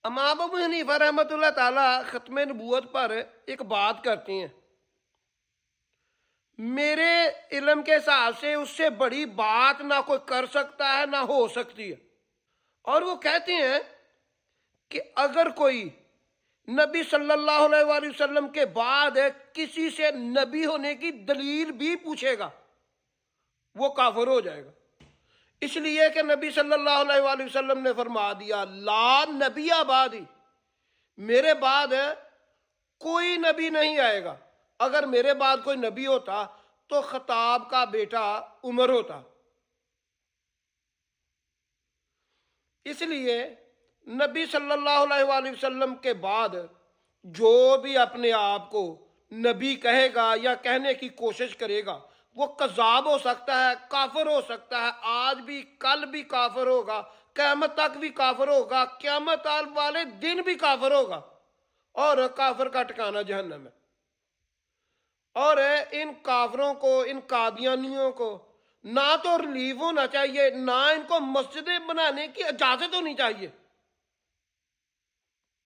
امام ابو حنیفہ رحمۃ اللہ تعالی ختم نبوت پر ایک بات کرتے ہیں، میرے علم کے حساب سے اس سے بڑی بات نہ کوئی کر سکتا ہے نہ ہو سکتی ہے۔ اور وہ کہتے ہیں کہ اگر کوئی نبی صلی اللہ علیہ وآلہ وسلم کے بعد کسی سے نبی ہونے کی دلیل بھی پوچھے گا وہ کافر ہو جائے گا، اس لیے کہ نبی صلی اللہ علیہ وآلہ وسلم نے فرما دیا لا نبی آبادی، میرے بعد کوئی نبی نہیں آئے گا۔ اگر میرے بعد کوئی نبی ہوتا تو خطاب کا بیٹا عمر ہوتا۔ اس لیے نبی صلی اللہ علیہ وآلہ وسلم کے بعد جو بھی اپنے آپ کو نبی کہے گا یا کہنے کی کوشش کرے گا وہ کذاب ہو سکتا ہے، کافر ہو سکتا ہے، آج بھی کل بھی کافر ہوگا، قیامت تک بھی کافر ہوگا، قیامت والے دن بھی کافر ہوگا، اور کافر کا ٹھکانہ جہنم ہے۔ اور ان کافروں کو، ان قادیانیوں کو نہ تو ریلیف ہونا چاہیے، نہ ان کو مسجدیں بنانے کی اجازت ہونی چاہیے۔